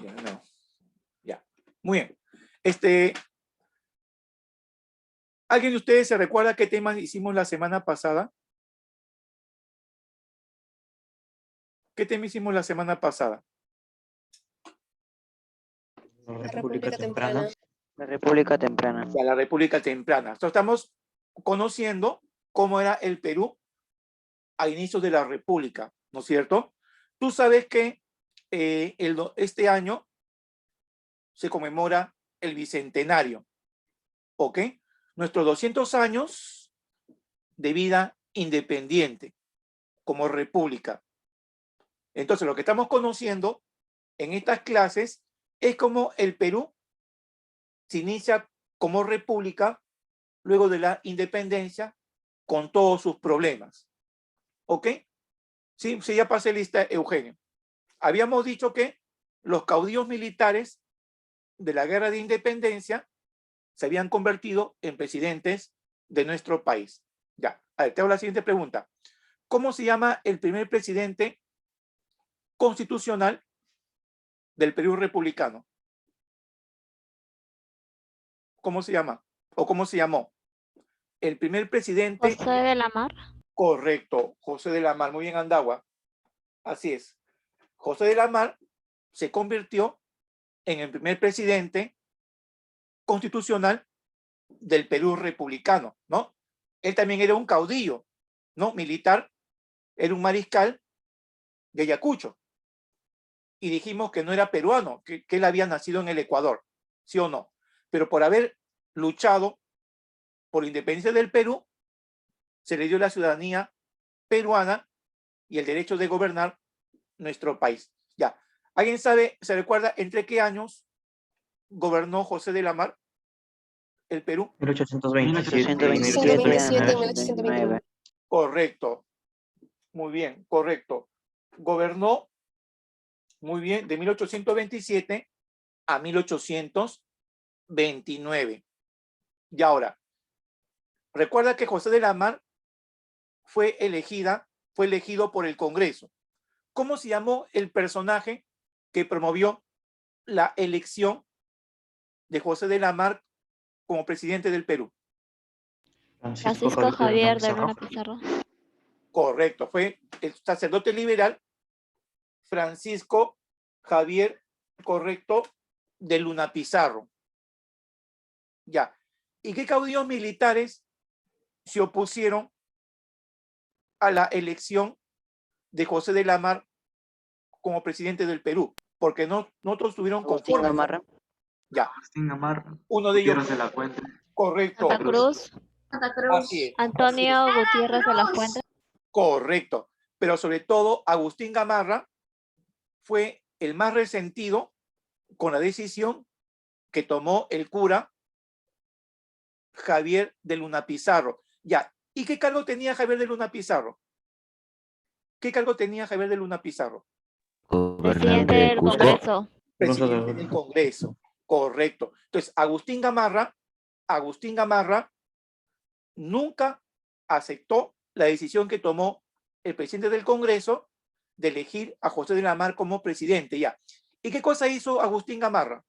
Ya, no. Ya. Muy bien. ¿Alguien de ustedes se recuerda qué temas hicimos la semana pasada? ¿Qué tema hicimos la semana pasada? La República Temprana. La República Temprana. Ya, la República Temprana. Entonces, estamos conociendo cómo era el Perú a inicios de la República, ¿no es cierto? Tú sabes que este año se conmemora el Bicentenario, ¿ok? Nuestros 200 años de vida independiente como república. Entonces, lo que estamos conociendo en estas clases es cómo el Perú se inicia como república luego de la independencia con todos sus problemas. ¿Ok? Sí, ya pasé lista, Eugenio. Habíamos dicho que los caudillos militares de la guerra de independencia se habían convertido en presidentes de nuestro país. Ya, a ver, te hago la siguiente pregunta. ¿Cómo se llama el primer presidente constitucional del Perú republicano? ¿Cómo se llama? ¿O cómo se llamó? El primer presidente... José de la Mar. Correcto, José de la Mar. Muy bien, Andagua. Así es. José de la Mar se convirtió en el primer presidente constitucional del Perú republicano, ¿no? Él también era un caudillo, ¿no? Militar, era un mariscal de Ayacucho. Y dijimos que no era peruano, que él había nacido en el Ecuador, ¿sí o no? Pero por haber luchado por la independencia del Perú, se le dio la ciudadanía peruana y el derecho de gobernar nuestro país. Ya. ¿Alguien sabe, se recuerda entre qué años gobernó José de la Mar el Perú? 1827. 1827. Correcto. Muy bien, correcto. Gobernó, muy bien, de 1827 a 1829. Y ahora, recuerda que José de la Mar fue elegido por el Congreso. ¿Cómo se llamó el personaje que promovió la elección de José de la Mar como presidente del Perú? Francisco Javier de Luna Pizarro. Correcto, fue el sacerdote liberal Francisco Javier, correcto, de Luna Pizarro. Ya. ¿Y qué caudillos militares se opusieron a la elección de José de la Mar como presidente del Perú? Porque no todos estuvieron conformes. Ya. Agustín Gamarra. Uno de ellos. Gutiérrez de la Fuente. Correcto. Santa Cruz. Así es. Antonio Gutiérrez de la Fuente. Correcto. Pero sobre todo, Agustín Gamarra fue el más resentido con la decisión que tomó el cura Javier de Luna Pizarro. Ya. ¿Y qué cargo tenía Javier de Luna Pizarro? ¿Qué cargo tenía Javier de Luna Pizarro? Presidente del Congreso. Presidente del Congreso. Correcto. Entonces, Agustín Gamarra nunca aceptó la decisión que tomó el presidente del Congreso de elegir a José de la Mar como presidente. Ya. ¿Y qué cosa hizo Agustín Gamarra?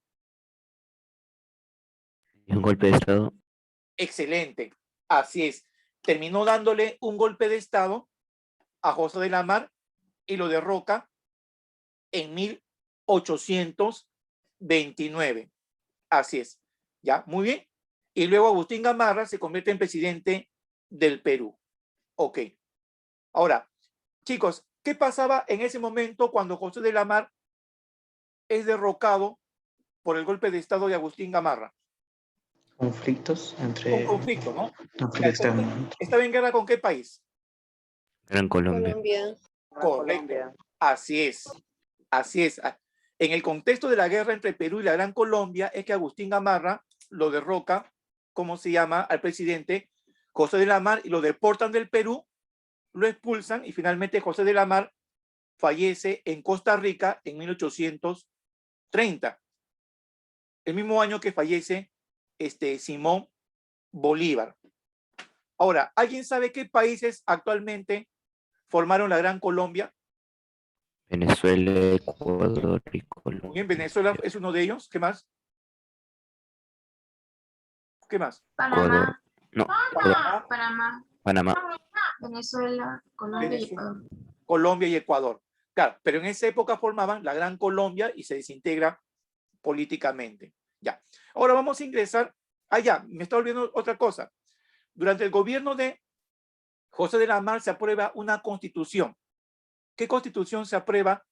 Un golpe de Estado. Excelente. Así es. Terminó dándole un golpe de Estado a José de la Mar y lo derroca en 1829. Así es. Ya, muy bien. Y luego Agustín Gamarra se convierte en presidente del Perú. Ok. Ahora, chicos, ¿qué pasaba en ese momento cuando José de la Mar es derrocado por el golpe de Estado de Agustín Gamarra? Conflictos entre... Un conflicto, ¿no? Conflicto externo. ¿Estaba en guerra con qué país? Gran Colombia. Correcto. Así es. Así es. En el contexto de la guerra entre Perú y la Gran Colombia es que Agustín Gamarra lo derroca, ¿cómo se llama?, al presidente José de la Mar y lo deportan del Perú, lo expulsan y finalmente José de la Mar fallece en Costa Rica en 1830. El mismo año que fallece Simón Bolívar. Ahora, ¿alguien sabe qué países actualmente formaron la Gran Colombia? Venezuela, Ecuador y Muy Colombia. bien, Venezuela es uno de ellos. ¿Qué más? ¿Qué más? Ecuador. No, Ecuador, Panamá, Panamá. Venezuela, Colombia y Venezuela, Ecuador. Colombia y Ecuador. Claro, pero en esa época formaban la Gran Colombia y se desintegra políticamente. Ya. Ahora vamos a ingresar. Ya, me está olvidando otra cosa. Durante el gobierno de José de la Mar se aprueba una constitución. ¿Qué constitución se aprueba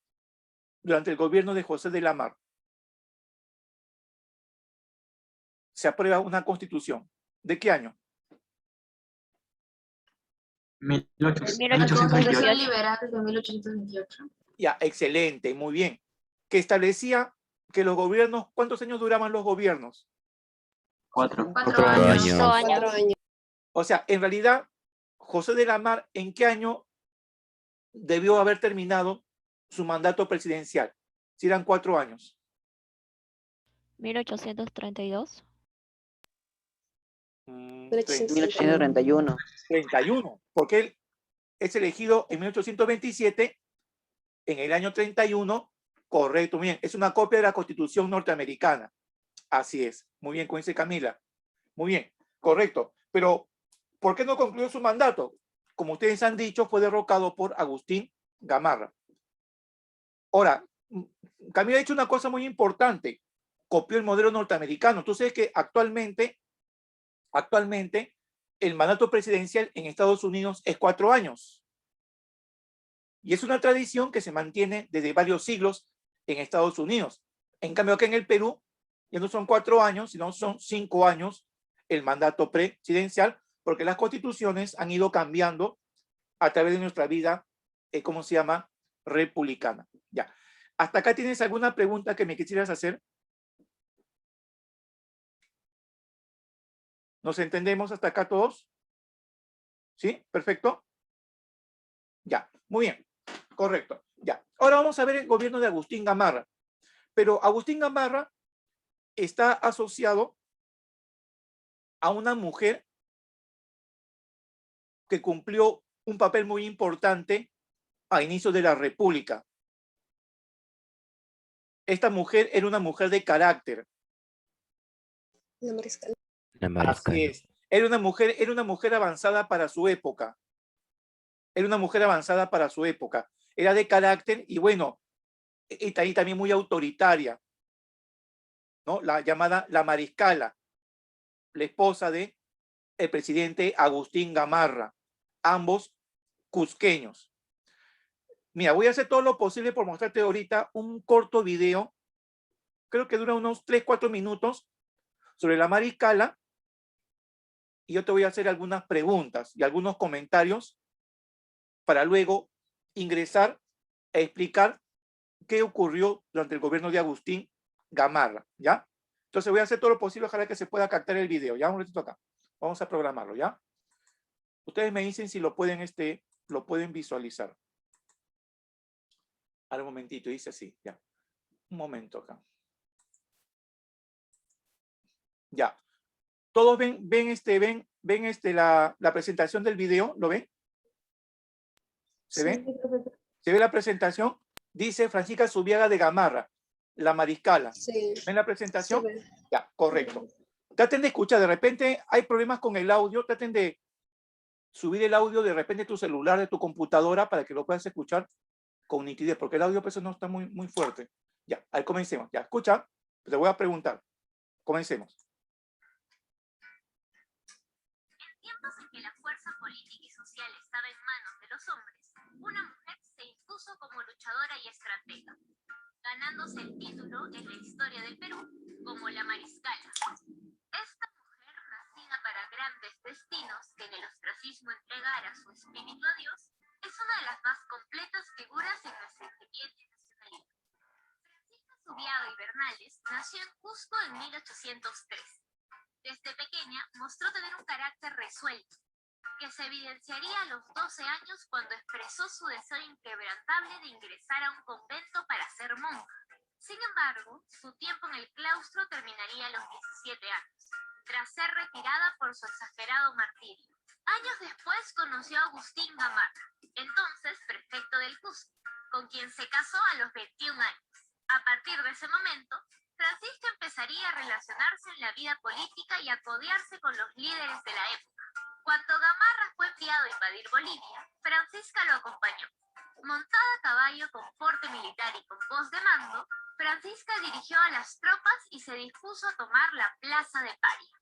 durante el gobierno de José de la Mar? Se aprueba una constitución. ¿De qué año? 1828. 1828. Liberal de 1828. Ya, excelente, muy bien. Que establecía que los gobiernos, ¿cuántos años duraban los gobiernos? 4. 4 años. 4 años. O sea, en realidad, José de la Mar, ¿en qué año debió haber terminado su mandato presidencial? Si eran 4 años. 1832. 1831. 31, porque él es elegido en 1827, en el año 31, correcto, bien, es una copia de la Constitución norteamericana. Así es, muy bien, como dice Camila. Muy bien, correcto. Pero, ¿por qué no concluyó su mandato? Como ustedes han dicho, fue derrocado por Agustín Gamarra. Ahora, Camila ha dicho una cosa muy importante, copió el modelo norteamericano. Tú sabes que actualmente el mandato presidencial en Estados Unidos es 4 años. Y es una tradición que se mantiene desde varios siglos en Estados Unidos. En cambio, acá en el Perú ya no son 4 años, sino son 5 años el mandato presidencial, porque las constituciones han ido cambiando a través de nuestra vida, ¿cómo se llama? Republicana. Ya. ¿Hasta acá tienes alguna pregunta que me quisieras hacer? ¿Nos entendemos hasta acá todos? ¿Sí? ¿Perfecto? Ya, muy bien. Correcto. Ya. Ahora vamos a ver el gobierno de Agustín Gamarra. Pero Agustín Gamarra está asociado a una mujer que cumplió un papel muy importante a inicios de la República. Esta mujer era una mujer de carácter. La Así Mariscal. es. Era una mujer avanzada para su época. Era una mujer avanzada para su época. Era de carácter y bueno, y también muy autoritaria, ¿no? La llamada la Mariscala, la esposa de el presidente Agustín Gamarra, ambos cusqueños. Mira, voy a hacer todo lo posible por mostrarte ahorita un corto video, creo que dura unos 3-4 minutos, sobre la Mariscala, y yo te voy a hacer algunas preguntas y algunos comentarios para luego ingresar a explicar qué ocurrió durante el gobierno de Agustín Gamarra, ¿ya? Entonces voy a hacer todo lo posible, ojalá que se pueda captar el video, ¿ya? Un ratito acá. Vamos a programarlo, ¿ya? Ustedes me dicen si lo pueden visualizar. Ahora un momentito, dice así, ya. Un momento acá. Ya. ¿Todos ven la presentación del video? ¿Lo ven? ¿Se ve? ¿Se ve la presentación? Dice Francisca Zubiaga de Gamarra, la Mariscala. Sí. ¿Ven la presentación? Se ve. Ya, correcto. Traten de escuchar, de repente hay problemas con el audio, traten de subir el audio de repente de tu celular, de tu computadora, para que lo puedas escuchar con nitidez, porque el audio pues no está muy fuerte. Ya, ahí comencemos. Ya, escucha, te voy a preguntar. Comencemos. En tiempos en que la fuerza política y social estaba en manos de los hombres, una mujer se impuso como luchadora y estratega, ganándose el título en la historia del Perú como la Mariscala. Esta mujer, nacida para grandes destinos que en el ostracismo entregara su espíritu a Dios, es una de las más completas figuras en nuestro incipiente nacionalismo. Francisca Zubiaga y Bernales nació en Cusco en 1803. Desde pequeña mostró tener un carácter resuelto, que se evidenciaría a los 12 años cuando expresó su deseo inquebrantable de ingresar a un convento para ser monja. Sin embargo, su tiempo en el claustro terminaría a los 17 años, tras ser retirada por su exagerado martirio. Años después conoció a Agustín Gamarra, entonces prefecto del Cusco, con con quien se casó a los 21 años. A partir de ese momento, Francisca empezaría a relacionarse en la vida política y a codearse con los líderes de la época. Cuando Gamarra fue enviado a invadir Bolivia, Francisca lo acompañó. Montada a caballo con porte militar y con voz de mando, Francisca dirigió a las tropas y se dispuso a tomar la plaza de Paria.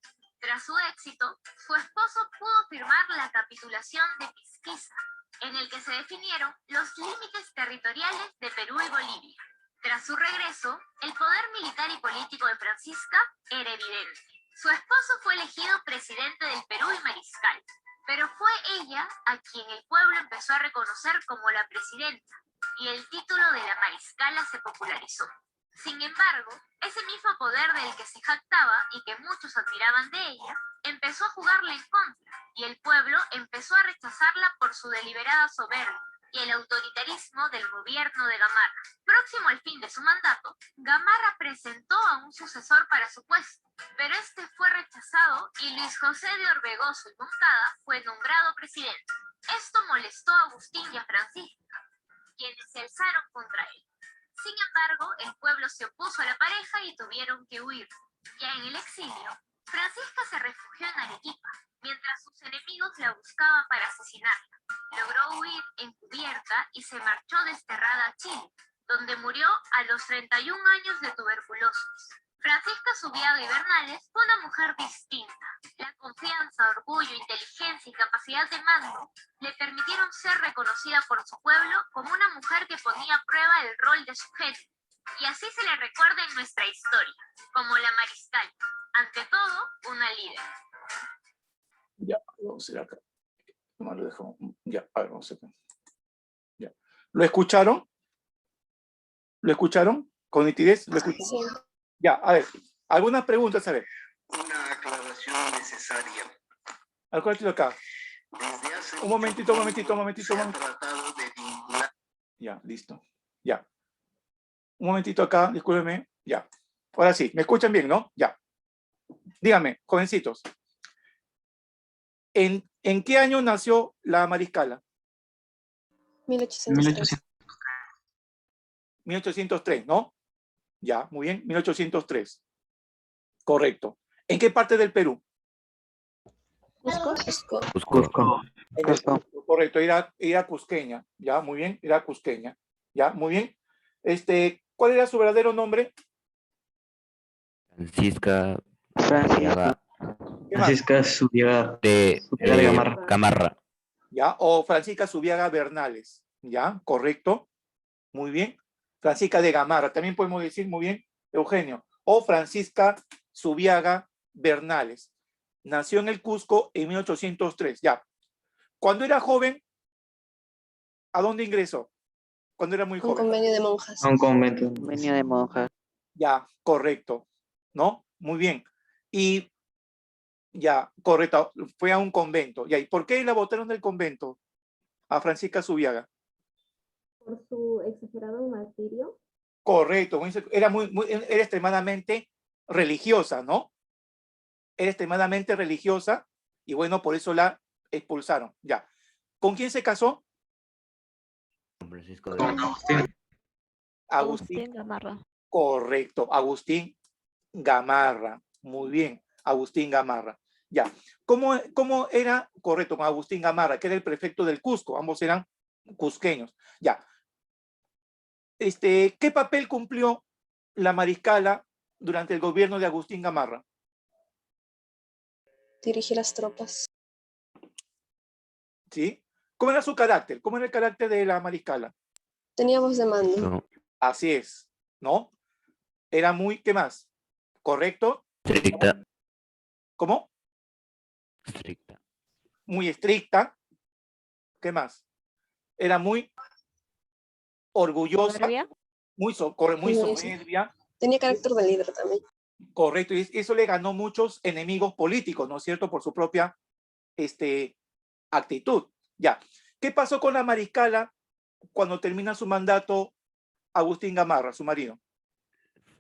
Tras su éxito, su esposo pudo firmar la capitulación de Pisquiza, en el que se definieron los límites territoriales de Perú y Bolivia. Tras su regreso, el poder militar y político de Francisca era evidente. Su esposo fue elegido presidente del Perú y mariscal, pero fue ella a quien el pueblo empezó a reconocer como la presidenta, y el título de la mariscala se popularizó. Sin embargo, ese mismo poder del que se jactaba y que muchos admiraban de ella, empezó a jugarle en contra, y el pueblo empezó a rechazarla por su deliberada soberbia y el autoritarismo del gobierno de Gamarra. Próximo al fin de su mandato, Gamarra presentó a un sucesor para su puesto, pero este fue rechazado y Luis José de Orbegoso y Moncada fue nombrado presidente. Esto molestó a Agustín y a Francisca, quienes se alzaron contra él. Sin embargo, el pueblo se opuso a la pareja y tuvieron que huir. Ya en el exilio, Francisca se refugió en Arequipa, mientras sus enemigos la buscaban para asesinarla. Logró huir encubierta y se marchó desterrada a Chile, donde murió a los 31 años de tuberculosis. Francisca Zubiaga y Bernales fue una mujer distinta. La confianza, orgullo, inteligencia y capacidad de mando le permitieron ser reconocida por su pueblo como una mujer que ponía a prueba el rol de sujeto. Y así se le recuerda en nuestra historia, como la mariscal. Ante todo, una líder. Ya, vamos a ir acá. No lo dejo. Ya, a ver, vamos acá. Ya. ¿Lo escucharon? ¿Lo escucharon? ¿Con nitidez? ¿Lo escucharon? Sí. Ya, a ver. Algunas preguntas, a ver. Una aclaración necesaria. Al cuartito acá. Desde hace Un momentito. se ha tratado de vincular. Ya, listo. Ya. Un momentito acá, discúlpeme. Ya. Ahora sí, ¿me escuchan bien, no? Ya. Díganme, jovencitos. ¿En qué año nació la mariscala? 1803. 1803, ¿no? Ya, muy bien, 1803. Correcto. ¿En qué parte del Perú? Cusco. Cusco. En el Cusco, correcto, era cusqueña. Ya, muy bien, era cusqueña. Ya, muy bien. ¿Cuál era su verdadero nombre? Francisca Francisca. ¿Qué más? Francisca Zubiaga de Gamarra. Gamarra. Ya, o Francisca Zubiaga Bernales. Ya, correcto. Muy bien. Francisca de Gamarra, también podemos decir, muy bien, Eugenio. O Francisca Zubiaga Bernales. Nació en el Cusco en 1803. Ya. Cuando era joven, ¿a dónde ingresó? Cuando era muy Un joven. convenio de monjas. A un convento. Convenio de monjas. Ya, correcto. ¿No? Muy bien. Y ya, correcto. Fue a un convento. Ya, ¿y por qué la botaron del convento? A Francisca Zubiaga. Por su exagerado martirio. Correcto. Era era extremadamente religiosa, ¿no? Era extremadamente religiosa y bueno, por eso la expulsaron. Ya. ¿Con quién se casó? Francisco de Con Agustín. Agustín. Gamarra. Correcto. Agustín Gamarra. Muy bien. Agustín Gamarra. Ya. ¿Cómo era? Correcto, con Agustín Gamarra, que era el prefecto del Cusco. Ambos eran cusqueños. Ya. ¿Qué papel cumplió la mariscala durante el gobierno de Agustín Gamarra? Dirige las tropas. ¿Sí? ¿Cómo era su carácter? ¿Cómo era el carácter de la mariscala? Tenía voz de mando. No, Así es, ¿no? Era muy, ¿qué más? ¿Correcto? estricta, ¿Cómo? estricta. Muy estricta. ¿Qué más? Era muy orgullosa, ¿Soberbia? muy Sí. soberbia. Tenía carácter de líder también. Correcto, y eso le ganó muchos enemigos políticos, ¿no es cierto? Por su propia actitud. Ya. ¿Qué pasó con la mariscala cuando termina su mandato Agustín Gamarra, su marido?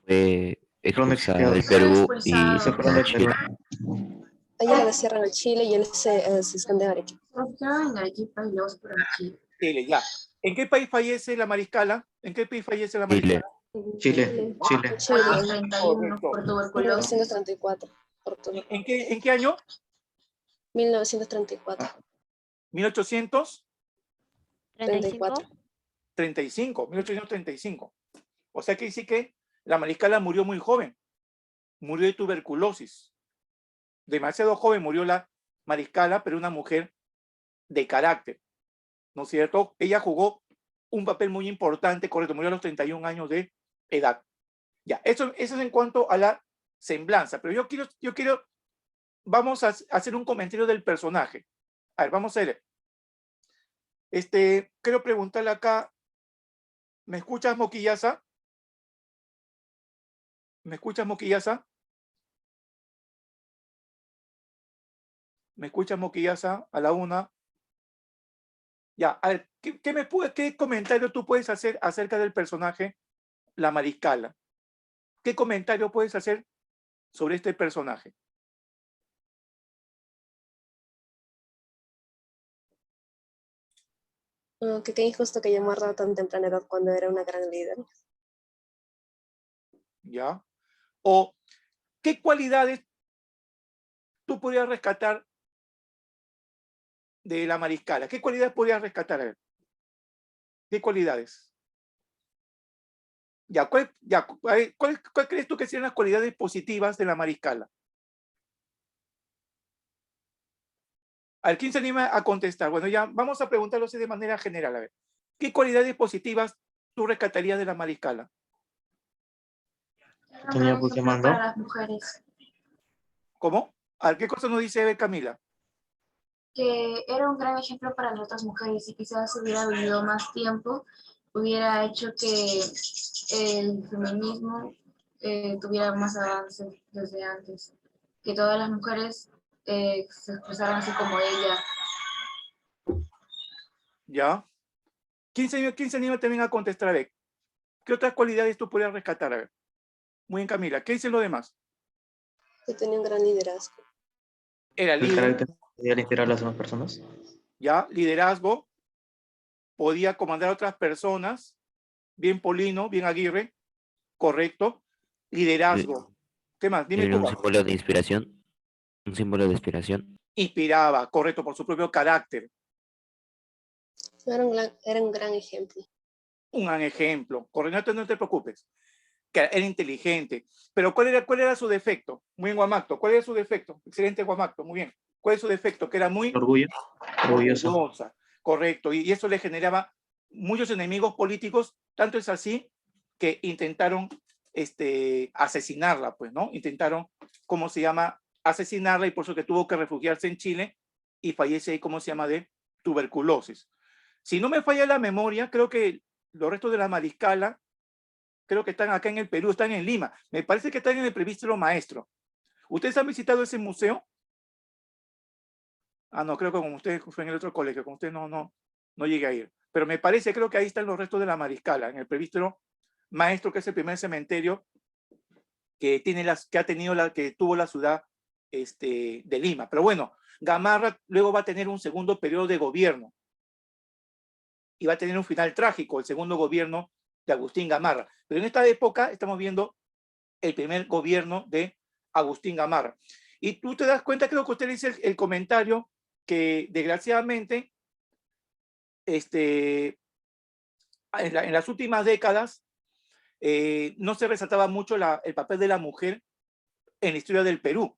Fue expulsada del exiliados. Perú Fue y expulsado. Se fueron de Chile. Perú. A ella la destierran a Chile y él se esconde en Arequipa. Se quedaron en Arequipa y luego se fueron a Chile. Chile, ya. ¿En qué país fallece la mariscala? ¿En qué país fallece la Chile. mariscala? En Chile. Chile. Chile, 31 por tuberculosis. 1934. Por todo. ¿En qué año? 1934. 1835. 35. 1835. O sea que dice que la mariscala murió muy joven. Murió de tuberculosis. Demasiado joven murió la mariscala, pero una mujer de carácter, ¿no es cierto? Ella jugó un papel muy importante, correcto, murió a los 31 años de edad. Ya, eso es en cuanto a la semblanza, pero yo quiero, vamos a hacer un comentario del personaje. A ver, vamos a ver. Quiero preguntarle acá, ¿me escuchas, Moquillaza? ¿Me escuchas, Moquillaza? ¿Me escuchas, Moquillaza? A la una. Ya, a ver, ¿qué comentario tú puedes hacer acerca del personaje, la mariscala? ¿Qué comentario puedes hacer sobre este personaje? Que qué injusto que haya muerto a tan temprana edad cuando era una gran líder. ¿Ya? ¿O qué cualidades tú podrías rescatar de la mariscala? ¿Qué cualidades podrías rescatar? A ver. ¿Qué cualidades? Ya, ¿cuál crees tú que serían las cualidades positivas de la mariscala? A ver, ¿quién se anima a contestar? Bueno, ya vamos a preguntarlo así de manera general. A ver, ¿qué cualidades positivas tú rescatarías de la mariscala? Era un Tenía gran pues ejemplo llamando. para las mujeres. ¿Cómo? A ver, ¿qué cosa nos dice Camila? Que era un gran ejemplo para las otras mujeres y quizás si hubiera vivido más tiempo, hubiera hecho que el feminismo tuviera más avances desde antes. Que todas las mujeres se expresaran así como ella. ¿Ya? ¿Quién se anima también a contestar? A ver, ¿qué otras cualidades tú podrías rescatar? A ver. Muy bien, Camila. ¿Qué dicen los demás? Que tenía un gran liderazgo. Era El líder, carácter podía inspirar a las demás personas. ¿ya? Liderazgo, podía comandar a otras personas, bien Polino, bien Aguirre, correcto. Liderazgo. ¿Qué más? Dime Era tú, un Juan. símbolo de inspiración. Un símbolo de inspiración. Inspiraba, correcto, por su propio carácter. Era un gran ejemplo. Un gran ejemplo. Correcto, no te preocupes. Que era inteligente. Pero ¿cuál era su defecto? Muy bien, Guamacto. ¿Cuál era su defecto? Excelente, Guamacto. Muy bien. ¿Cuál es su defecto? Que era muy Orgullo. Orgullosa. orgullosa. Correcto. Y eso le generaba muchos enemigos políticos. Tanto es así que intentaron asesinarla, pues, ¿no? Intentaron, ¿cómo se llama? Asesinarla, y por eso que tuvo que refugiarse en Chile y fallece ahí, ¿cómo se llama? De tuberculosis. Si no me falla la memoria, creo que los restos de la mariscala, creo que están acá en el Perú, están en Lima. Me parece que están en el Presbítero Maestro. ¿Ustedes han visitado ese museo? Ah, no, creo que como usted fue en el otro colegio, con usted no llegué a ir. Pero me parece, creo que ahí están los restos de la mariscala, en el Presbítero Maestro, que es el primer cementerio que tuvo la ciudad de Lima. Pero bueno, Gamarra luego va a tener un segundo periodo de gobierno y va a tener un final trágico, el segundo gobierno de Agustín Gamarra. Pero en esta época estamos viendo el primer gobierno de Agustín Gamarra. Y tú te das cuenta, creo que usted dice el comentario que desgraciadamente en las últimas décadas no se resaltaba mucho el papel de la mujer en la historia del Perú.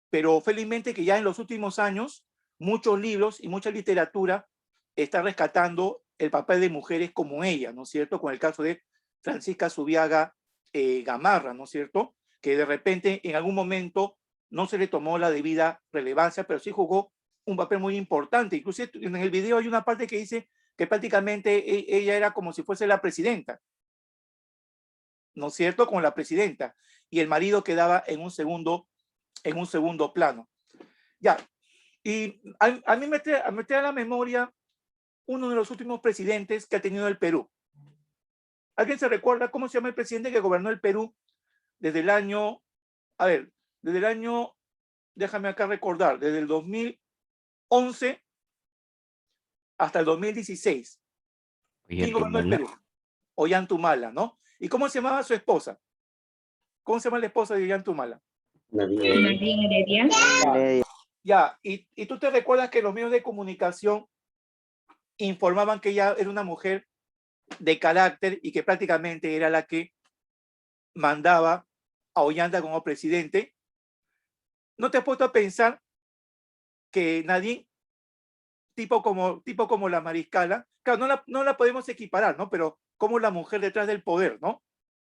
Pero felizmente que ya en los últimos años muchos libros y mucha literatura está rescatando el papel de mujeres como ella, ¿no es cierto? Con el caso de Francisca Zubiaga Gamarra, ¿no es cierto? Que de repente en algún momento no se le tomó la debida relevancia, pero sí jugó un papel muy importante. Incluso en el video hay una parte que dice que prácticamente ella era como si fuese la presidenta, ¿no es cierto? Como la presidenta. Y el marido quedaba en un segundo plano. Ya, y a mí me trae a la memoria uno de los últimos presidentes que ha tenido el Perú. ¿Alguien se recuerda cómo se llama el presidente que gobernó el Perú desde el año, déjame acá recordar, desde el 2011 hasta el 2016. ¿Quién gobernó el Perú? Ollantumala, ¿no? ¿Y cómo se llamaba su esposa? ¿Cómo se llama la esposa de Ollantumala? Nadine Heredia. Ya, y tú te recuerdas que los medios de comunicación informaban que ella era una mujer de carácter y que prácticamente era la que mandaba a Ollanta como presidente. ¿No te has puesto a pensar que Nadine, tipo como la Mariscala, claro, no la podemos equiparar, ¿no? Pero como la mujer detrás del poder, ¿no?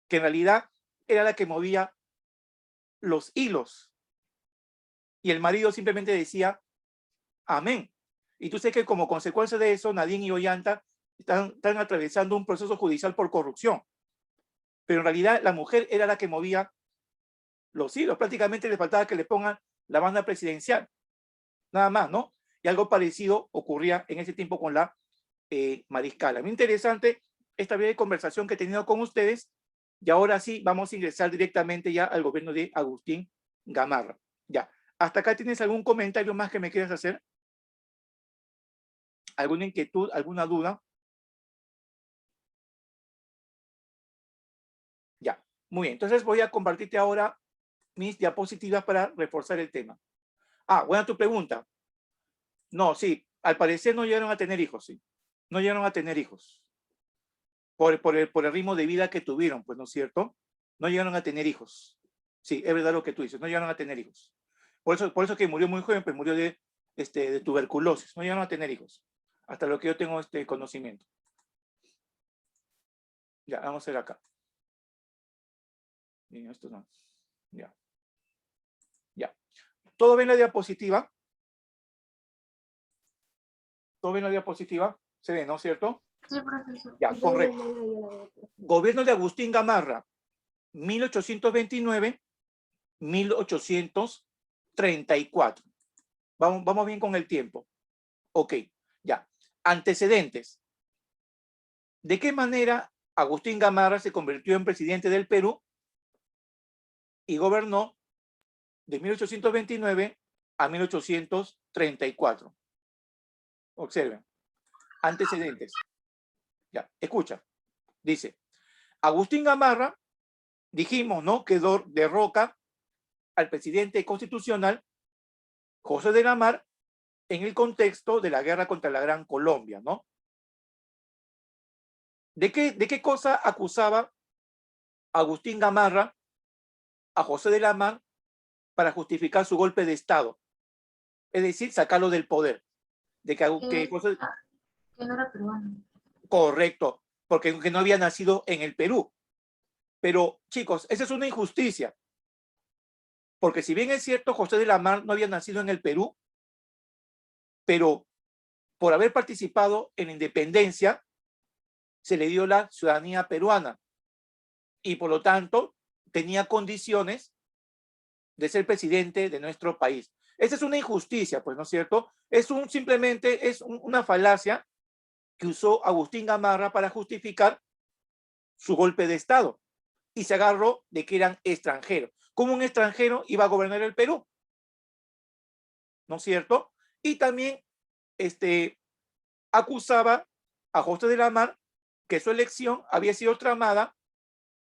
Que en realidad era la que movía los hilos. Y el marido simplemente decía, amén. Y tú sabes que como consecuencia de eso, Nadine y Ollanta están atravesando un proceso judicial por corrupción. Pero en realidad la mujer era la que movía los hilos. Prácticamente le faltaba que le pongan la banda presidencial. Nada más, ¿no? Y algo parecido ocurría en ese tiempo con la Mariscala. Muy interesante esta breve conversación que he tenido con ustedes. Y ahora sí, vamos a ingresar directamente ya al gobierno de Agustín Gamarra. Ya. ¿Hasta acá tienes algún comentario más que me quieras hacer? ¿Alguna inquietud, alguna duda? Ya, muy bien. Entonces voy a compartirte ahora mis diapositivas para reforzar el tema. Buena tu pregunta. No, sí, al parecer no llegaron a tener hijos, sí. No llegaron a tener hijos. Por el ritmo de vida que tuvieron, pues, ¿no es cierto? No llegaron a tener hijos. Sí, es verdad lo que tú dices, no llegaron a tener hijos. Por eso que murió muy joven, pues murió de tuberculosis. No llegaron a tener hijos. Hasta lo que yo tengo conocimiento. Ya, vamos a ver acá. Bien, esto no. Ya. Ya. ¿Todo bien la diapositiva? ¿Todo bien la diapositiva? Se ve, ¿no es cierto? Sí, profesor. Ya, correcto. Gobierno de Agustín Gamarra, 1829-1834. Vamos bien con el tiempo. Ok, ya. Antecedentes. ¿De qué manera Agustín Gamarra se convirtió en presidente del Perú y gobernó de 1829 a 1834? Observen. Antecedentes. Ya, escucha. Dice, Agustín Gamarra, dijimos, ¿no?, que derroca al presidente constitucional José de la Mar en el contexto de la guerra contra la Gran Colombia, ¿no? ¿De qué cosa acusaba Agustín Gamarra a José de la Mar para justificar su golpe de Estado? Es decir, sacarlo del poder. De que José... Que no era peruano. Correcto, porque no había nacido en el Perú. Pero, chicos, esa es una injusticia. Porque si bien es cierto, José de la Mar no había nacido en el Perú, pero por haber participado en la independencia, se le dio la ciudadanía peruana. Y por lo tanto, tenía condiciones de ser presidente de nuestro país. Esa es una injusticia, pues, ¿no es cierto? Simplemente es una falacia que usó Agustín Gamarra para justificar su golpe de Estado. Y se agarró de que eran extranjeros. ¿Cómo un extranjero iba a gobernar el Perú? ¿No es cierto? Y también acusaba a José de la Mar que su elección había sido tramada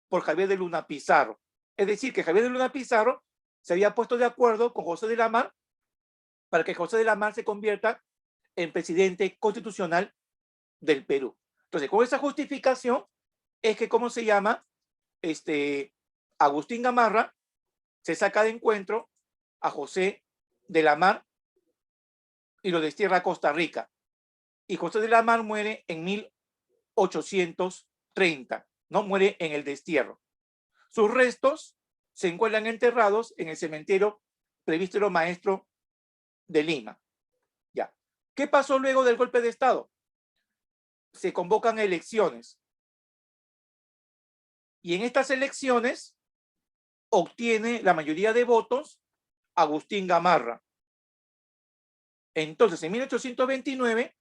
por Javier de Luna Pizarro. Es decir, que Javier de Luna Pizarro se había puesto de acuerdo con José de la Mar para que José de la Mar se convierta en presidente constitucional del Perú. Entonces, con esa justificación es que, ¿cómo se llama? Agustín Gamarra se saca de encuentro a José de la Mar y lo destierra a Costa Rica. Y José de la Mar muere en 1830, ¿no? Muere en el destierro. Sus restos se encuentran enterrados en el cementerio Presbítero Maestro de Lima. Ya. ¿Qué pasó luego del golpe de Estado? Se convocan elecciones. Y en estas elecciones obtiene la mayoría de votos Agustín Gamarra. Entonces, en 1829,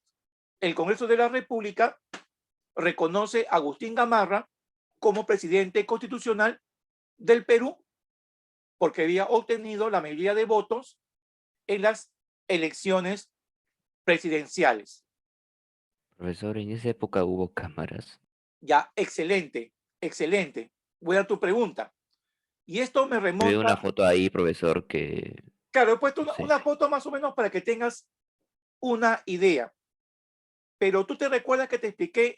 el Congreso de la República reconoce a Agustín Gamarra como presidente constitucional del Perú porque había obtenido la mayoría de votos en las elecciones presidenciales. Profesor, en esa época hubo cámaras. Ya, excelente, excelente. Voy a tu pregunta. Y esto me Veo una remonta, foto ahí, profesor, que claro, he puesto no sé. una foto más o menos para que tengas una idea. Pero tú te recuerdas que te expliqué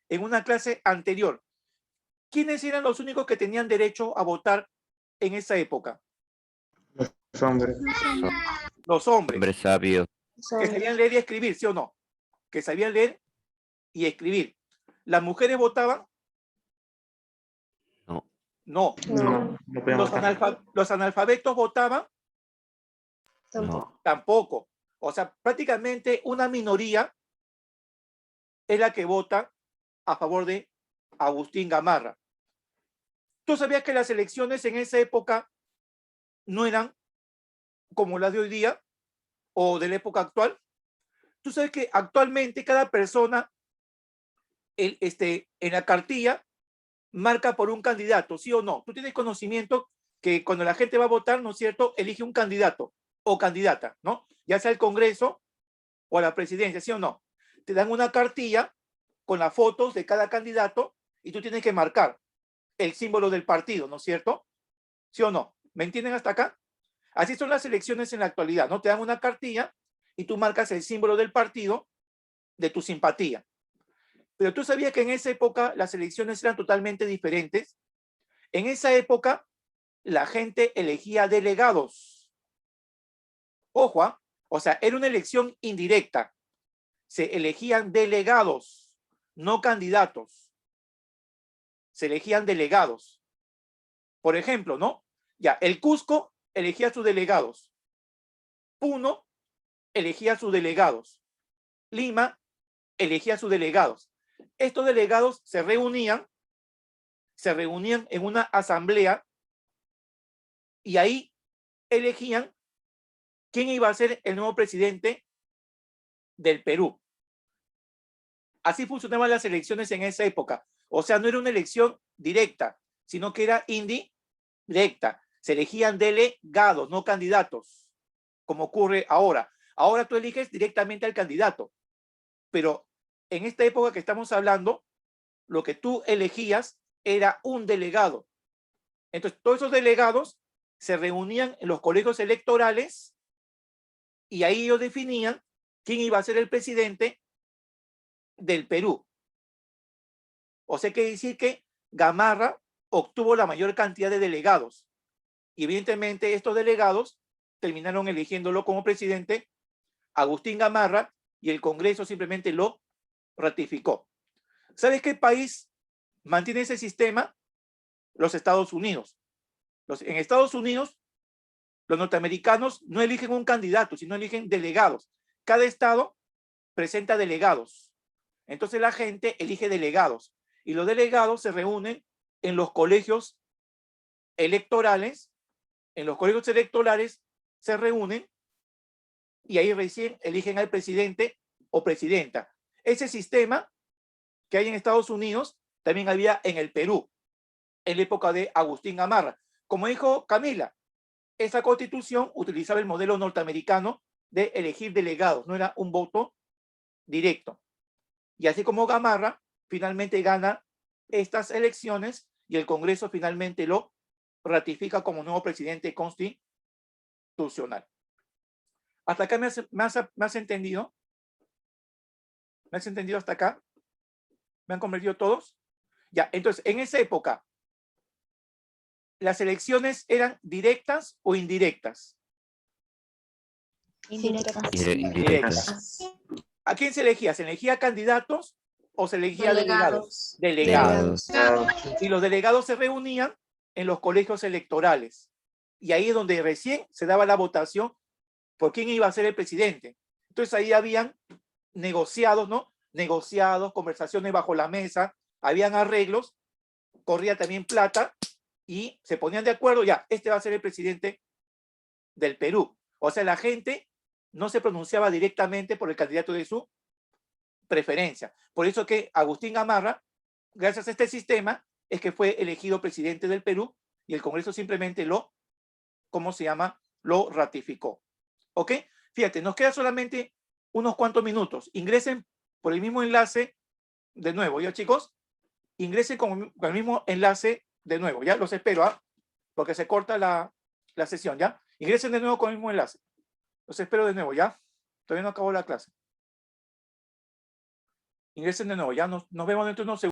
en una clase anterior, ¿quiénes eran los únicos que tenían derecho a votar en esa época? Los hombres. Los hombres, Hombre sabio. que sabían leer y escribir, ¿sí o no? Que sabían leer y escribir. ¿Las mujeres votaban? No. No. No, no podían votar. ¿Los analfabetos votaban? No. Tampoco. O sea, prácticamente una minoría es la que vota a favor de Agustín Gamarra. ¿Tú sabías que las elecciones en esa época no eran como las de hoy día o de la época actual? Tú sabes que actualmente cada persona en la cartilla marca por un candidato, ¿sí o no? Tú tienes conocimiento que cuando la gente va a votar, ¿no es cierto?, elige un candidato o candidata, ¿no? Ya sea el Congreso o a la presidencia, ¿sí o no? Te dan una cartilla con las fotos de cada candidato y tú tienes que marcar el símbolo del partido, ¿no es cierto? ¿Sí o no? ¿Me entienden hasta acá? Así son las elecciones en la actualidad, ¿no? Te dan una cartilla y tú marcas el símbolo del partido de tu simpatía. Pero tú sabías que en esa época las elecciones eran totalmente diferentes. En esa época la gente elegía delegados. Ojo, ¿eh? O sea, era una elección indirecta. Se elegían delegados, no candidatos. Se elegían delegados. Por ejemplo, ¿no? Ya, el Cusco elegía a sus delegados. Puno elegía a sus delegados. Lima elegía a sus delegados. Estos delegados se reunían en una asamblea y ahí elegían quién iba a ser el nuevo presidente del Perú. Así funcionaban las elecciones en esa época. O sea, no era una elección directa, sino que era indirecta. Se elegían delegados, no candidatos, como ocurre ahora. Ahora tú eliges directamente al candidato, pero en esta época que estamos hablando, lo que tú elegías era un delegado. Entonces, todos esos delegados se reunían en los colegios electorales y ahí ellos definían quién iba a ser el presidente del Perú. O sea, que decir que Gamarra obtuvo la mayor cantidad de delegados. Y evidentemente estos delegados terminaron eligiéndolo como presidente Agustín Gamarra y el Congreso simplemente lo ratificó. ¿Sabes qué país mantiene ese sistema? Los Estados Unidos. En Estados Unidos, los norteamericanos no eligen un candidato, sino eligen delegados. Cada estado presenta delegados. Entonces la gente elige delegados. Y los delegados se reúnen en los colegios electorales. En los colegios electorales se reúnen y ahí recién eligen al presidente o presidenta. Ese sistema que hay en Estados Unidos también había en el Perú, en la época de Agustín Gamarra. Como dijo Camila, esa constitución utilizaba el modelo norteamericano de elegir delegados, no era un voto directo. Y así como Gamarra finalmente gana estas elecciones y el Congreso finalmente lo ratifica como nuevo presidente constitucional. ¿Hasta acá me has entendido? ¿Me has entendido hasta acá? ¿Me han convertido todos? Ya, entonces, en esa época, ¿las elecciones eran directas o indirectas? Indirectas. ¿A quién se elegía? ¿Se elegía candidatos o se elegía Delegados. delegados? Y los delegados se reunían en los colegios electorales. Y ahí es donde recién se daba la votación por quién iba a ser el presidente. Entonces ahí habían negociados, ¿no? Negociados, conversaciones bajo la mesa, habían arreglos, corría también plata y se ponían de acuerdo, ya, este va a ser el presidente del Perú. O sea, la gente no se pronunciaba directamente por el candidato de su preferencia. Por eso que Agustín Gamarra, gracias a este sistema, es que fue elegido presidente del Perú y el Congreso simplemente lo, ¿cómo se llama? Lo ratificó. ¿Ok? Fíjate, nos queda solamente unos cuantos minutos. Ingresen por el mismo enlace de nuevo, ¿ya, chicos? Ingresen con el mismo enlace de nuevo, ¿ya? Los espero, ¿ah? Porque se corta la sesión, ¿ya? Ingresen de nuevo con el mismo enlace. Los espero de nuevo, ¿ya? Todavía no acabó la clase. Ingresen de nuevo, ¿ya? Nos vemos dentro de unos segundos.